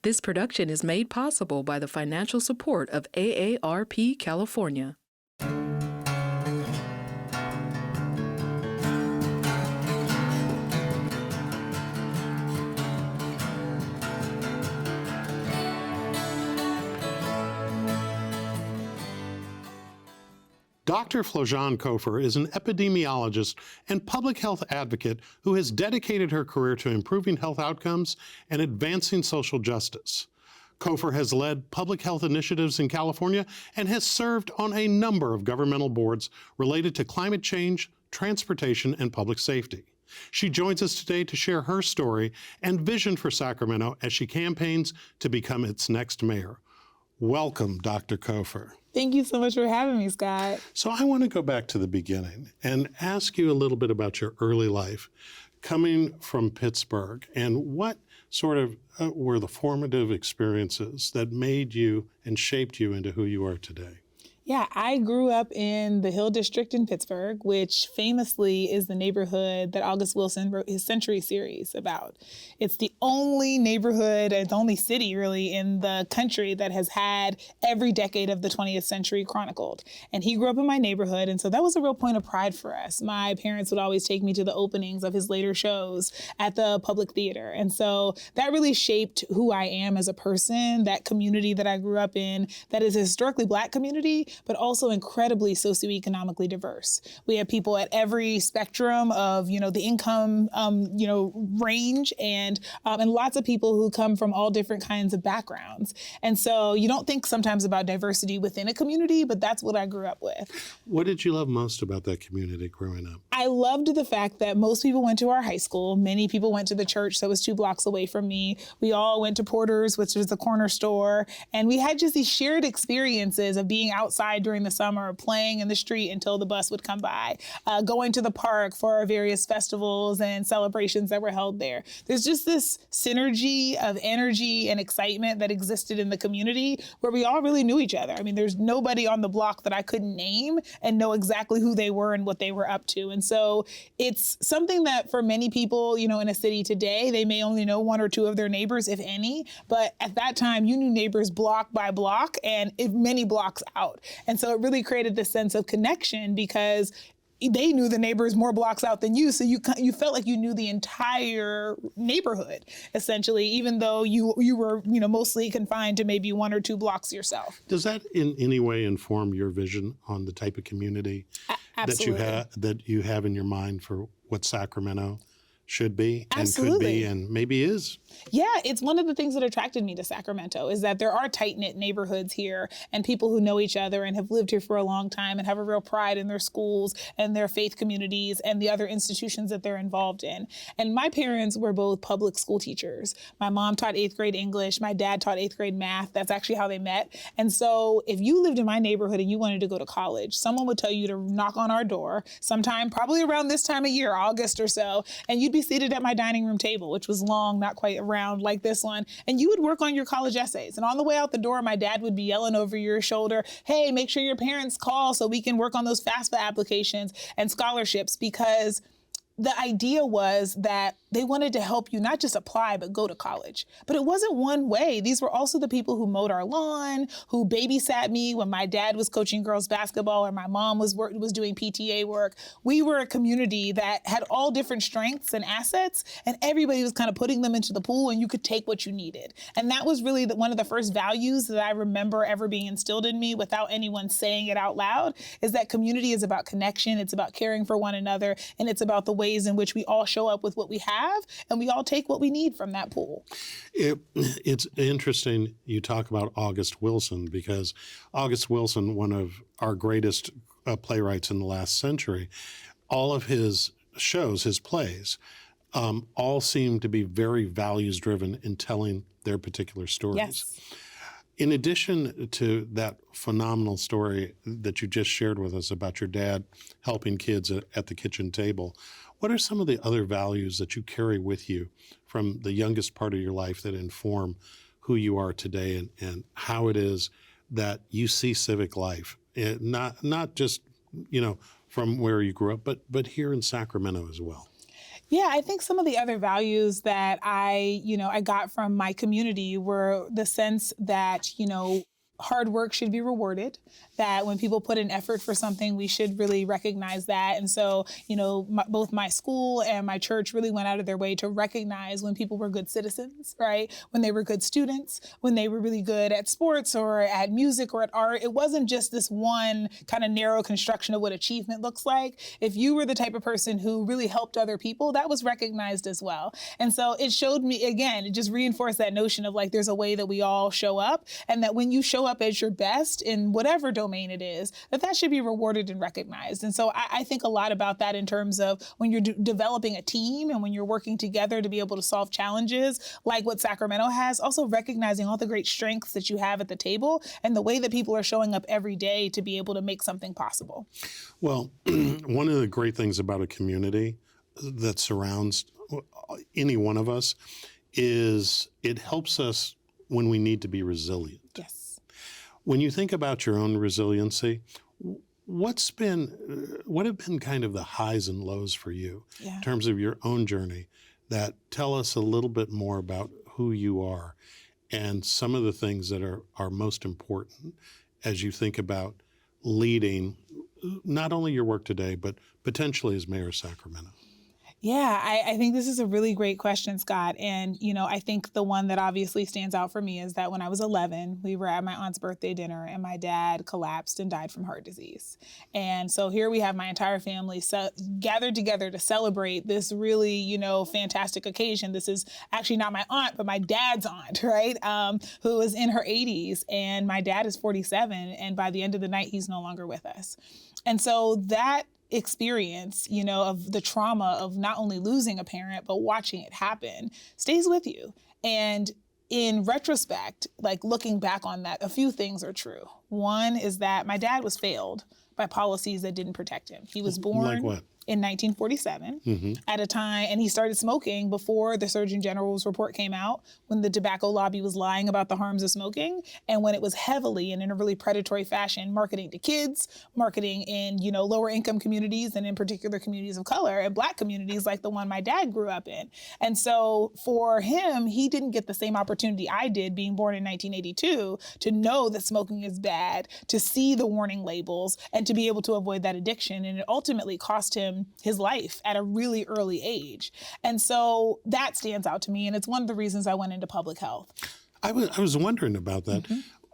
This production is made possible by the financial support of AARP California. Dr. Flojane Cofer is an epidemiologist and public health advocate who has dedicated her career to improving health outcomes and advancing social justice. Cofer has led public health initiatives in California and has served on a number of governmental boards related to climate change, transportation, and public safety. She joins us today to share her story and vision for Sacramento as she campaigns to become its next mayor. Welcome, Dr. Cofer. Thank you so much for having me, Scott. So I want to go back to the beginning and ask you a little bit about your early life coming from Pittsburgh and what sort of were the formative experiences that made you and shaped you into who you are today. Yeah, I grew up in the Hill District in Pittsburgh, which famously is the neighborhood that August Wilson wrote his Century series about. It's the only neighborhood, it's the only city really in the country that has had every decade of the 20th century chronicled. And he grew up in my neighborhood, and so that was a real point of pride for us. My parents would always take me to the openings of his later shows at the Public Theater. And so that really shaped who I am as a person, that community that I grew up in, that is a historically Black community, but also incredibly socioeconomically diverse. We have people at every spectrum of, the income, range, and lots of people who come from all different kinds of backgrounds. And so you don't think sometimes about diversity within a community, but that's what I grew up with. What did you love most about that community growing up? I loved the fact that most people went to our high school. Many people went to the church that was 2 blocks away from me. We all went to Porter's, which was the corner store. And we had just these shared experiences of being outside during the summer, playing in the street until the bus would come by, going to the park for our various festivals and celebrations that were held there. There's just this synergy of energy and excitement that existed in the community where we all really knew each other. I mean, there's nobody on the block that I couldn't name and know exactly who they were and what they were up to. And so it's something that for many people, in a city today, they may only know 1 or 2 of their neighbors, if any. But at that time, you knew neighbors block by block and many blocks out. And so it really created this sense of connection because they knew the neighbors more blocks out than you. So you felt like you knew the entire neighborhood, essentially, even though you were, mostly confined to maybe 1 or 2 blocks yourself. Does that in any way inform your vision on the type of community that you have in your mind for what Sacramento should be and could be and maybe is? Yeah, it's one of the things that attracted me to Sacramento is that there are tight-knit neighborhoods here and people who know each other and have lived here for a long time and have a real pride in their schools and their faith communities and the other institutions that they're involved in. And my parents were both public school teachers. My mom taught 8th grade English. My dad taught 8th grade math. That's actually how they met. And so if you lived in my neighborhood and you wanted to go to college, someone would tell you to knock on our door sometime, probably around this time of year, August or so, and you'd be seated at my dining room table, which was long, not quite round like this one, and you would work on your college essays. And on the way out the door, my dad would be yelling over your shoulder, hey, make sure your parents call so we can work on those FAFSA applications and scholarships, because the idea was that they wanted to help you not just apply, but go to college. But it wasn't one way. These were also the people who mowed our lawn, who babysat me when my dad was coaching girls basketball or my mom was doing PTA work. We were a community that had all different strengths and assets, and everybody was kind of putting them into the pool, and you could take what you needed. And that was really one of the first values that I remember ever being instilled in me without anyone saying it out loud, is that community is about connection, it's about caring for one another, and it's about the ways in which we all show up with what we have, and we all take what we need from that pool. It's interesting you talk about August Wilson, because August Wilson, one of our greatest playwrights in the last century, all of his shows, his plays, all seem to be very values-driven in telling their particular stories. Yes. In addition to that phenomenal story that you just shared with us about your dad helping kids at the kitchen table, what are some of the other values that you carry with you from the youngest part of your life that inform who you are today and how it is that you see civic life, not just, from where you grew up, but here in Sacramento as well? Yeah, I think some of the other values that I got from my community were the sense that, hard work should be rewarded, that when people put in effort for something, we should really recognize that. And so, both my school and my church really went out of their way to recognize when people were good citizens, right? When they were good students, when they were really good at sports or at music or at art. It wasn't just this one kind of narrow construction of what achievement looks like. If you were the type of person who really helped other people, that was recognized as well. And so it showed me, again, it just reinforced that notion of like, there's a way that we all show up, and that when you show up as your best in whatever domain it is, that should be rewarded and recognized. And so I think a lot about that in terms of when you're developing a team and when you're working together to be able to solve challenges like what Sacramento has, also recognizing all the great strengths that you have at the table and the way that people are showing up every day to be able to make something possible. Well, one of the great things about a community that surrounds any one of us is it helps us when we need to be resilient. Yes. When you think about your own resiliency, what have been kind of the highs and lows for you in terms of your own journey that tell us a little bit more about who you are and some of the things that are most important as you think about leading not only your work today, but potentially as mayor of Sacramento? Yeah, I think this is a really great question, Scott. And, I think the one that obviously stands out for me is that when I was 11, we were at my aunt's birthday dinner and my dad collapsed and died from heart disease. And so here we have my entire family gathered together to celebrate this really, fantastic occasion. This is actually not my aunt, but my dad's aunt, right? Who is in her 80s, and my dad is 47. And by the end of the night, he's no longer with us. And so that experience, of the trauma of not only losing a parent, but watching it happen stays with you. And in retrospect, like looking back on that, a few things are true. One is that my dad was failed by policies that didn't protect him. He was born Like what? in 1947 at a time, and he started smoking before the Surgeon General's report came out, when the tobacco lobby was lying about the harms of smoking, and when it was heavily and in a really predatory fashion marketing to kids, marketing in, lower income communities, and in particular communities of color and Black communities like the one my dad grew up in. And so for him, he didn't get the same opportunity I did, being born in 1982, to know that smoking is bad, to see the warning labels, and to be able to avoid that addiction. And it ultimately cost him his life at a really early age. And so that stands out to me. And it's one of the reasons I went into public health. I was wondering about that.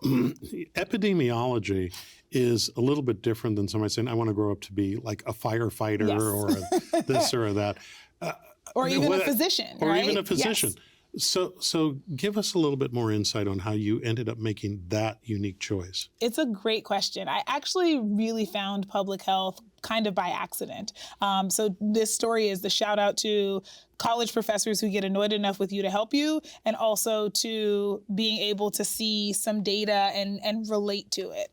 Epidemiology is a little bit different than somebody saying, I want to grow up to be like a firefighter or this or that. Or even a physician, Or right? even a physician. Yes. So give us a little bit more insight on how you ended up making that unique choice. It's a great question. I actually really found public health kind of by accident. So this story is the shout out to college professors who get annoyed enough with you to help you, and also to being able to see some data and relate to it.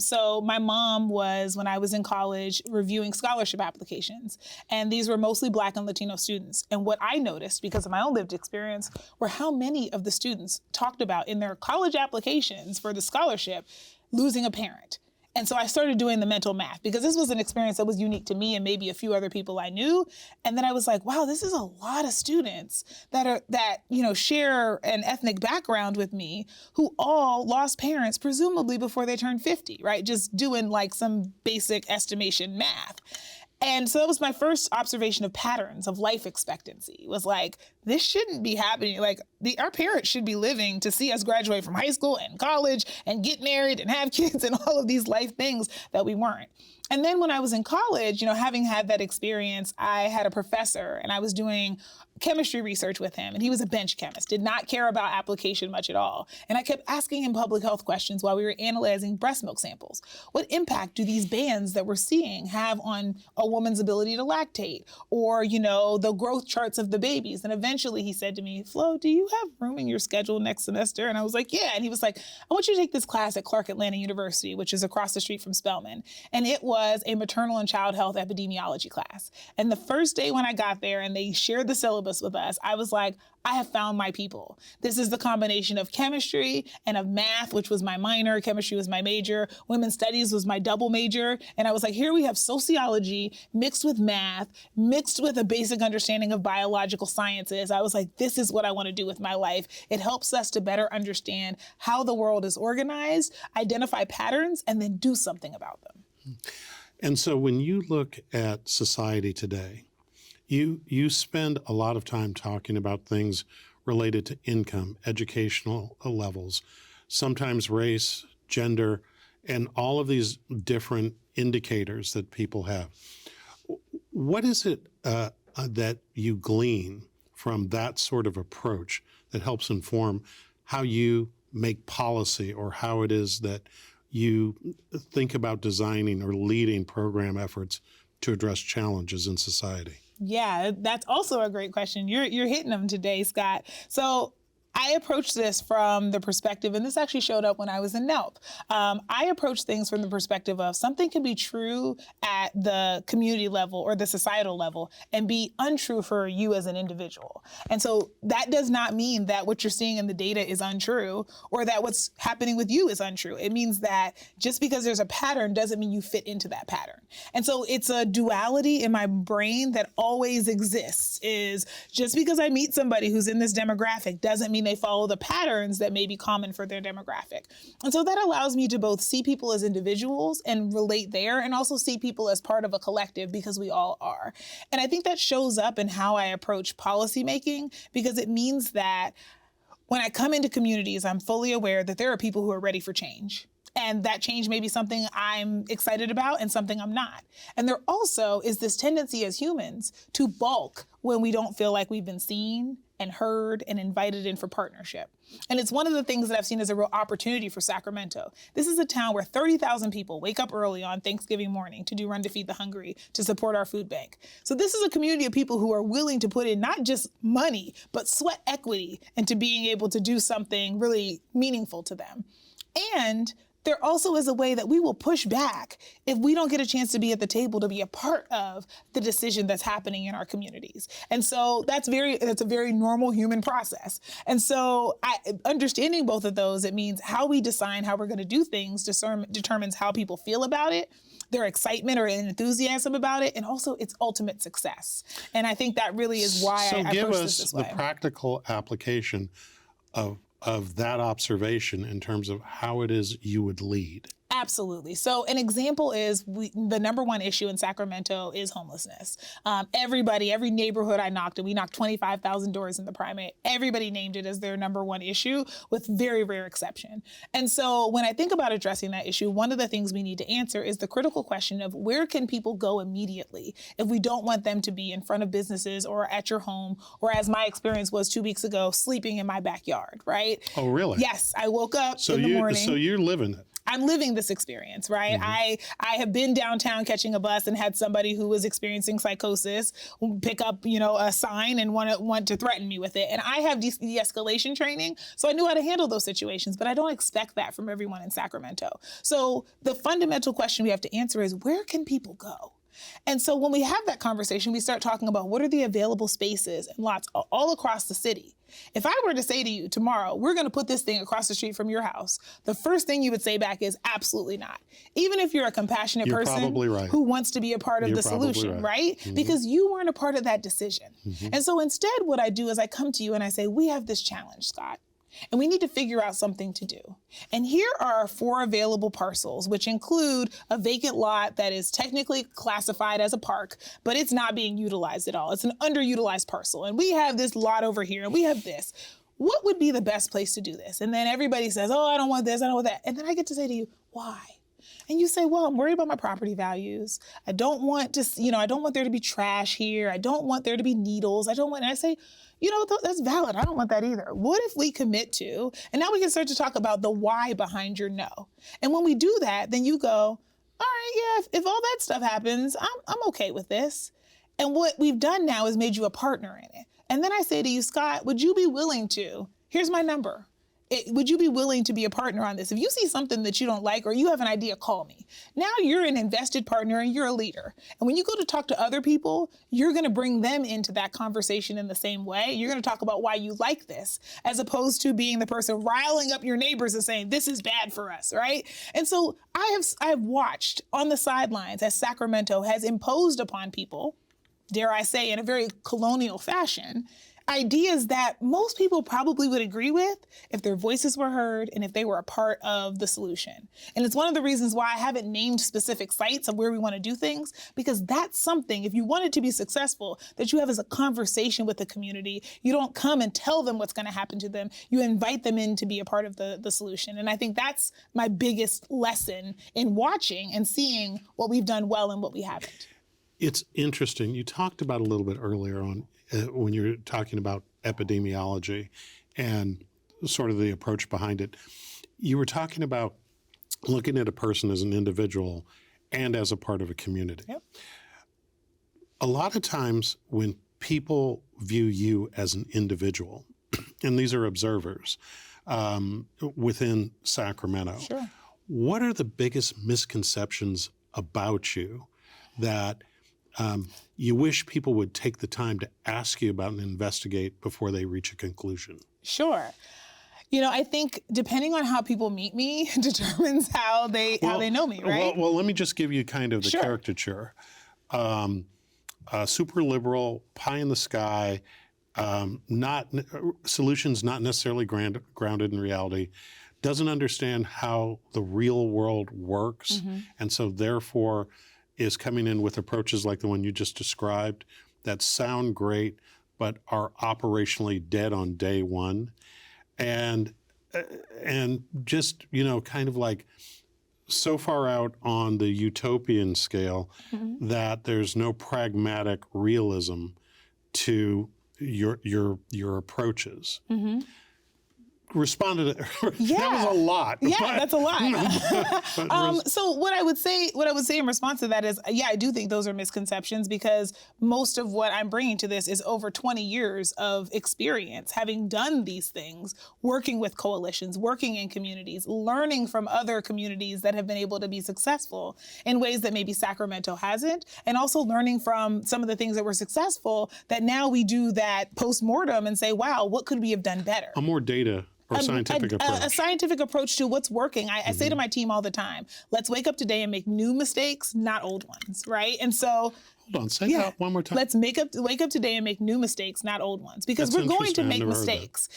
So my mom was, when I was in college, reviewing scholarship applications, and these were mostly Black and Latino students. And what I noticed, because of my own lived experience, were how many of the students talked about in their college applications for the scholarship losing a parent. And so I started doing the mental math, because this was an experience that was unique to me and maybe a few other people I knew. And then I was like, wow, this is a lot of students that share an ethnic background with me, who all lost parents, presumably before they turned 50, right? Just doing like some basic estimation math. And so that was my first observation of patterns of life expectancy, was like, this shouldn't be happening. Like our parents should be living to see us graduate from high school and college and get married and have kids and all of these life things that we weren't. And then when I was in college, having had that experience, I had a professor and I was doing chemistry research with him, and he was a bench chemist, did not care about application much at all. And I kept asking him public health questions while we were analyzing breast milk samples. What impact do these bands that we're seeing have on a woman's ability to lactate, or, the growth charts of the babies? And eventually eventually he said to me, Flo, do you have room in your schedule next semester? And I was like, yeah. And he was like, I want you to take this class at Clark Atlanta University, which is across the street from Spelman. And it was a maternal and child health epidemiology class. And the first day when I got there and they shared the syllabus with us, I was like, I have found my people. This is the combination of chemistry and of math, which was my minor. Chemistry was my major. Women's studies was my double major. And I was like, here we have sociology mixed with math, mixed with a basic understanding of biological sciences. I was like, this is what I want to do with my life. It helps us to better understand how the world is organized, identify patterns, and then do something about them. And so when you look at society today, you spend a lot of time talking about things related to income, educational levels, sometimes race, gender, and all of these different indicators that people have. What is it that you glean from that sort of approach that helps inform how you make policy or how it is that you think about designing or leading program efforts to address challenges in society? Yeah, that's also a great question. You're hitting them today, Scott. So I approach this from the perspective, and this actually showed up when I was in NELP. I approach things from the perspective of something can be true at the community level or the societal level and be untrue for you as an individual. And so that does not mean that what you're seeing in the data is untrue or that what's happening with you is untrue. It means that just because there's a pattern doesn't mean you fit into that pattern. And so it's a duality in my brain that always exists, is just because I meet somebody who's in this demographic doesn't mean they follow the patterns that may be common for their demographic. And so that allows me to both see people as individuals and relate there, and also see people as part of a collective, because we all are. And I think that shows up in how I approach policymaking, because it means that when I come into communities, I'm fully aware that there are people who are ready for change. And that change may be something I'm excited about and something I'm not. And there also is this tendency as humans to balk when we don't feel like we've been seen and heard and invited in for partnership. And it's one of the things that I've seen as a real opportunity for Sacramento. This is a town where 30,000 people wake up early on Thanksgiving morning to do Run to Feed the Hungry to support our food bank. So this is a community of people who are willing to put in not just money, but sweat equity into being able to do something really meaningful to them. And there also is a way that we will push back if we don't get a chance to be at the table to be a part of the decision that's happening in our communities. And so that's a very normal human process. And so understanding both of those, it means how we decide how we're going to do things determines how people feel about it, their excitement or enthusiasm about it, and also its ultimate success. And I think that really is why I approach this this way. So give us the practical application of that observation in terms of how it is you would lead. Absolutely. So an example is the number one issue in Sacramento is homelessness. Every neighborhood I knocked, and we knocked 25,000 doors in the primate, everybody named it as their number one issue, with very rare exception. And so when I think about addressing that issue, one of the things we need to answer is the critical question of where can people go immediately if we don't want them to be in front of businesses or at your home, or as my experience was 2 weeks ago, sleeping in my backyard, right? Oh, really? Yes. I woke up in the morning. So you're living it. I'm living this experience, right? Mm-hmm. I have been downtown catching a bus and had somebody who was experiencing psychosis pick up, a sign and want to threaten me with it. And I have de-escalation training, so I knew how to handle those situations, but I don't expect that from everyone in Sacramento. So the fundamental question we have to answer is, where can people go? And so when we have that conversation, we start talking about what are the available spaces and lots all across the city. If I were to say to you tomorrow, we're going to put this thing across the street from your house, the first thing you would say back is absolutely not. Even if you're a compassionate person who wants to be a part of the solution, right? Mm-hmm. Because you weren't a part of that decision. Mm-hmm. And so instead, what I do is I come to you and I say, we have this challenge, Scott. And we need to figure out something to do. And here are 4 available parcels, which include a vacant lot that is technically classified as a park, but it's not being utilized at all. It's an underutilized parcel. And we have this lot over here, and we have this. What would be the best place to do this? And then everybody says, oh, I don't want this, I don't want that. And then I get to say to you, why? And you say, well, I'm worried about my property values. I don't want I don't want there to be trash here. I don't want there to be needles. And I say, that's valid. I don't want that either. What if we commit to, and now we can start to talk about the why behind your no. And when we do that, then you go, all right, yeah, if all that stuff happens, I'm okay with this. And what we've done now is made you a partner in it. And then I say to you, Scott, would you be willing to, here's my number. Would you be willing to be a partner on this? If you see something that you don't like or you have an idea, call me. Now you're an invested partner and you're a leader. And when you go to talk to other people, you're going to bring them into that conversation in the same way. You're going to talk about why you like this, as opposed to being the person riling up your neighbors and saying, this is bad for us, right? And so I have watched on the sidelines as Sacramento has imposed upon people, dare I say, in a very colonial fashion, ideas that most people probably would agree with if their voices were heard and if they were a part of the solution. And it's one of the reasons why I haven't named specific sites of where we want to do things, because that's something, if you want it to be successful, that you have as a conversation with the community. You don't come and tell them what's going to happen to them. You invite them in to be a part of the solution. And I think that's my biggest lesson in watching and seeing what we've done well and what we haven't. It's interesting. You talked about a little bit earlier on when you were talking about epidemiology and sort of the approach behind it. You were talking about looking at a person as an individual and as a part of a community. Yep. A lot of times when people view you as an individual, and these are observers within Sacramento, Sure. what are the biggest misconceptions about you that you wish people would take the time to ask you about and investigate before they reach a conclusion? Sure. You know, I think depending on how people meet me determines how they know me, right? Well, let me just give you kind of the Sure. caricature. Super liberal, pie in the sky, solutions not necessarily grounded in reality, doesn't understand how the real world works, and so therefore is coming in with approaches like the one you just described that sound great but are operationally dead on day one, and just, you know, kind of like so far out on the utopian scale that there's no pragmatic realism to your approaches. Responded. Yeah. That was a lot. Yeah, but- that's a lot. but So what I would say in response to that is, yeah, I do think those are misconceptions, because most of what I'm bringing to this is over 20 years of experience, having done these things, working with coalitions, working in communities, learning from other communities that have been able to be successful in ways that maybe Sacramento hasn't, and also learning from some of the things that were successful that now we do that post-mortem and say, wow, what could we have done better? a more data or scientific approach. A scientific approach to what's working. I say to my team all the time, let's wake up today and make new mistakes, not old ones, right? And so Hold on, say that one more time. let's wake up today and make new mistakes, not old ones, because That's we're going to interesting. I make never heard that. mistakes.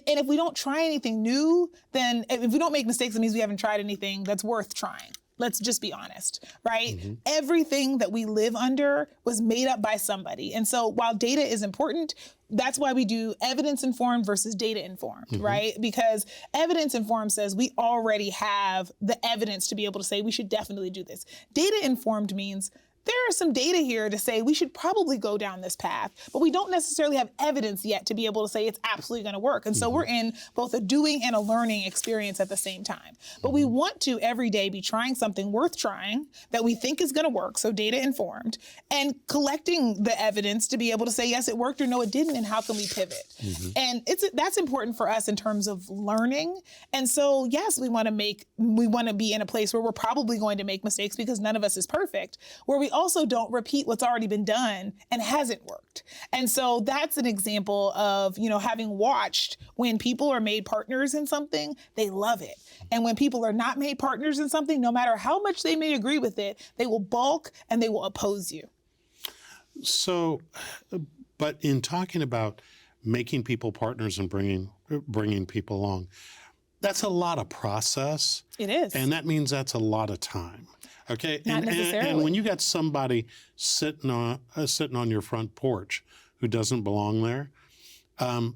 And if we don't try anything new, then if we don't make mistakes, it means we haven't tried anything that's worth trying. Let's just be honest, right? Everything that we live under was made up by somebody. And so while data is important, that's why we do evidence-informed versus data-informed, right? Because evidence-informed says we already have the evidence to be able to say we should definitely do this. Data-informed means there are some data here to say we should probably go down this path, but we don't necessarily have evidence yet to be able to say it's absolutely going to work. And so we're in both a doing and a learning experience at the same time. But we want to every day be trying something worth trying that we think is going to work, so data informed, and collecting the evidence to be able to say, yes, it worked, or no, it didn't, and how can we pivot? And that's important for us in terms of learning. And so, yes, we want to be in a place where we're probably going to make mistakes, because none of us is perfect, where we also don't repeat what's already been done and hasn't worked. And so that's an example of, having watched when people are made partners in something, they love it. And when people are not made partners in something, no matter how much they may agree with it, they will balk and they will oppose you. So, but in talking about making people partners and bringing people along, that's a lot of process. It is. And that means that's a lot of time. Okay. Not necessarily. And when you got somebody sitting on your front porch who doesn't belong there, I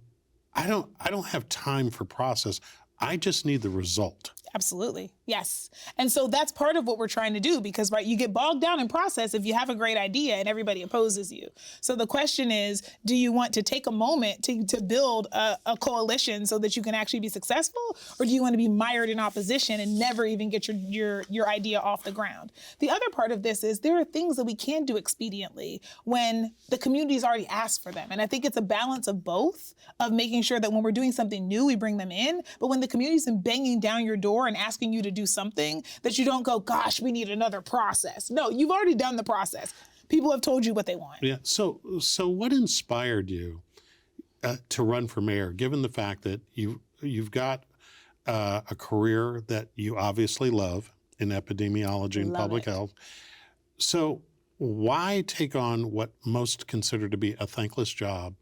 don't have time for process. I just need the result. Absolutely. Yes. And so that's part of what we're trying to do because, right, you get bogged down in process if you have a great idea and everybody opposes you. So the question is, do you want to take a moment to build a coalition so that you can actually be successful? Or do you want to be mired in opposition and never even get your idea off the ground? The other part of this is there are things that we can do expediently when the community's already asked for them. And I think it's a balance of both, of making sure that when we're doing something new, we bring them in. But when the community's been banging down your door and asking you to do something, that you don't go, gosh, we need another process. No, you've already done the process. People have told you what they want. Yeah. So what inspired you to run for mayor, given the fact that you've got a career that you obviously love in epidemiology and public health? So why take on what most consider to be a thankless job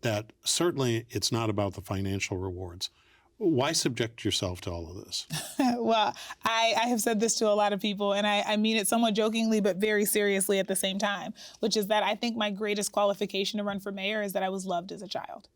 that certainly it's not about the financial rewards? Why subject yourself to all of this? Well, I have said this to a lot of people, and I mean it somewhat jokingly, but very seriously at the same time, which is that I think my greatest qualification to run for mayor is that I was loved as a child.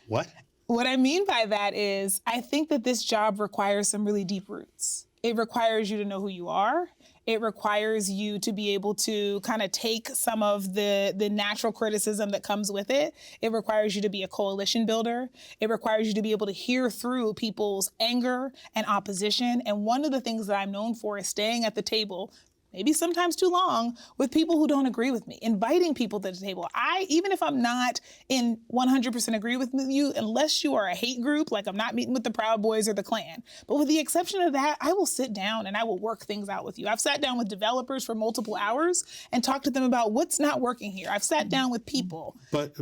What? What I mean by that is I think that this job requires some really deep roots. It requires you to know who you are. It requires you to be able to kind of take some of the natural criticism that comes with it. It requires you to be a coalition builder. It requires you to be able to hear through people's anger and opposition. And one of the things that I'm known for is staying at the table, maybe sometimes too long, with people who don't agree with me, inviting people to the table. Even if I'm not in 100% agree with you, unless you are a hate group, like I'm not meeting with the Proud Boys or the Klan. But with the exception of that, I will sit down and I will work things out with you. I've sat down with developers for multiple hours and talked to them about what's not working here. I've sat down with people. But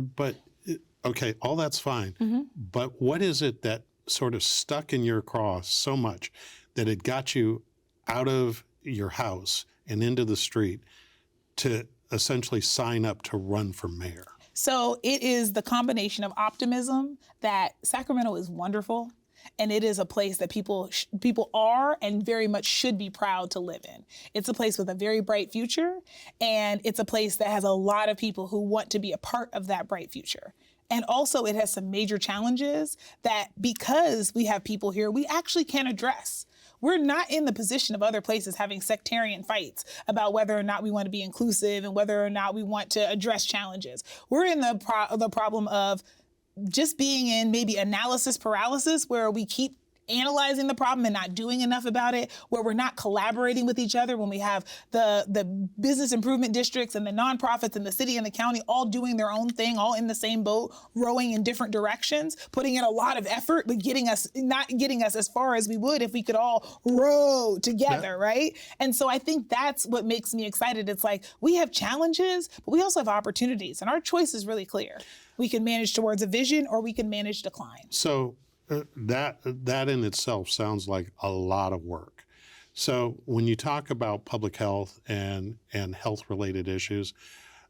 okay, all that's fine. But what is it that sort of stuck in your craw so much that it got you out of your house and into the street to essentially sign up to run for mayor? So it is the combination of optimism that Sacramento is wonderful, and it is a place that people are and very much should be proud to live in. It's a place with a very bright future, and it's a place that has a lot of people who want to be a part of that bright future. And also it has some major challenges that because we have people here, we actually can address. We're not in the position of other places having sectarian fights about whether or not we want to be inclusive and whether or not we want to address challenges. We're in the problem of just being in maybe analysis paralysis, where we keep analyzing the problem and not doing enough about it, where we're not collaborating with each other when we have the business improvement districts and the nonprofits and the city and the county all doing their own thing, all in the same boat, rowing in different directions, putting in a lot of effort, but not getting us as far as we would if we could all row together, right? And so I think that's what makes me excited. It's like we have challenges, but we also have opportunities, and our choice is really clear. We can manage towards a vision or we can manage decline. So that in itself sounds like a lot of work. So when you talk about public health and health-related issues,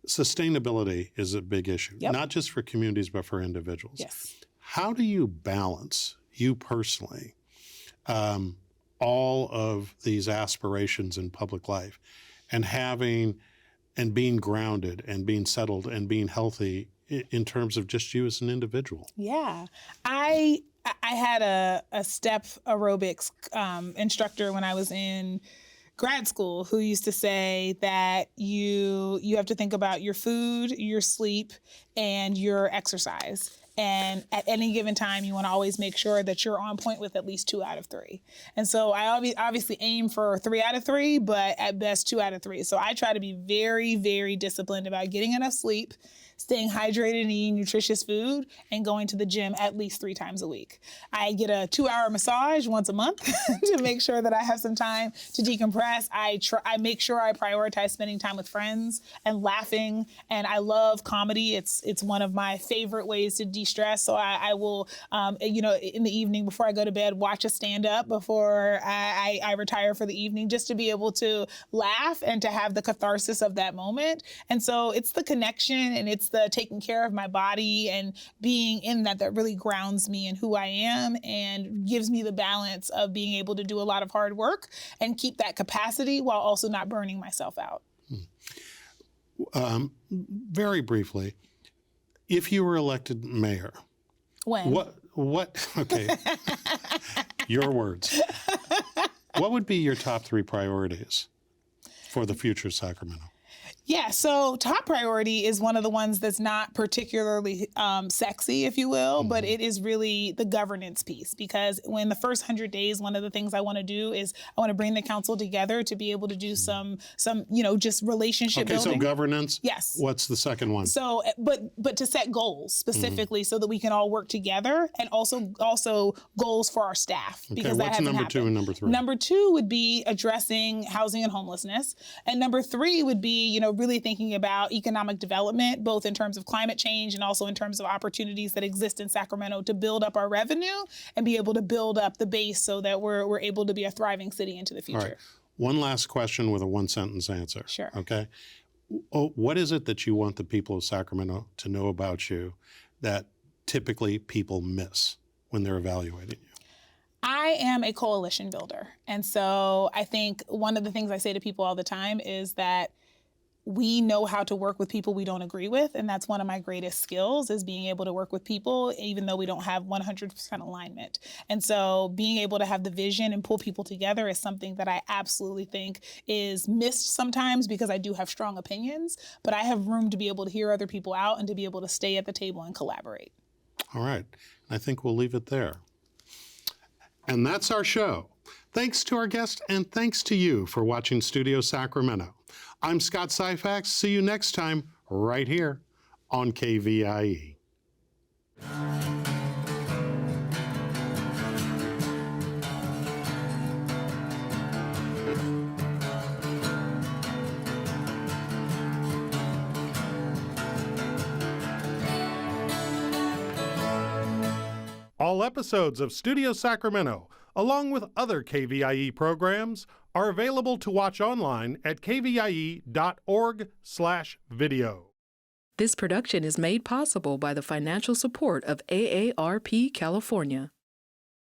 sustainability is a big issue, not just for communities, but for individuals. Yes. How do you balance, you personally, all of these aspirations in public life and being grounded and being settled and being healthy in terms of just you as an individual? Yeah. I had a step aerobics instructor when I was in grad school who used to say that you have to think about your food, your sleep, and your exercise. And at any given time, you want to always make sure that you're on point with at least 2 out of 3. And so I obviously aim for 3 out of 3, but at best 2 out of 3. So I try to be very, very disciplined about getting enough sleep, staying hydrated and eating nutritious food, and going to the gym at least 3 times a week. I get a 2-hour massage once a month to make sure that I have some time to decompress. I make sure I prioritize spending time with friends and laughing. And I love comedy. It's one of my favorite ways to de-stress. So I will, in the evening before I go to bed, watch a stand-up before I retire for the evening, just to be able to laugh and to have the catharsis of that moment. And so it's the connection and it's the taking care of my body and being in that really grounds me in who I am and gives me the balance of being able to do a lot of hard work and keep that capacity while also not burning myself out. Very briefly, if you were elected mayor, When? what, okay, your words. What would be your top 3 priorities for the future of Sacramento? Yeah, so top priority is one of the ones that's not particularly sexy, if you will, but it is really the governance piece. Because when the first 100 days, one of the things I want to do is I want to bring the council together to be able to do some just relationship Okay, building. so governance. Yes. What's the second one? So, but to set goals specifically so that we can all work together, and also goals for our staff, because that what's hasn't number happened. 2 and number 3? Number 2 would be addressing housing and homelessness, and number 3 would be really thinking about economic development, both in terms of climate change and also in terms of opportunities that exist in Sacramento to build up our revenue and be able to build up the base so that we're able to be a thriving city into the future. All right. One last question with a 1-sentence answer. Sure. Okay. What is it that you want the people of Sacramento to know about you that typically people miss when they're evaluating you? I am a coalition builder. And so I think one of the things I say to people all the time is that we know how to work with people we don't agree with. And that's one of my greatest skills, is being able to work with people, even though we don't have 100% alignment. And so being able to have the vision and pull people together is something that I absolutely think is missed sometimes, because I do have strong opinions, but I have room to be able to hear other people out and to be able to stay at the table and collaborate. All right. I think we'll leave it there. And that's our show. Thanks to our guest, and thanks to you for watching Studio Sacramento. I'm Scott Syfax. See you next time right here on KVIE. All episodes of Studio Sacramento, along with other KVIE programs, are available to watch online at kvie.org/video. This production is made possible by the financial support of AARP California.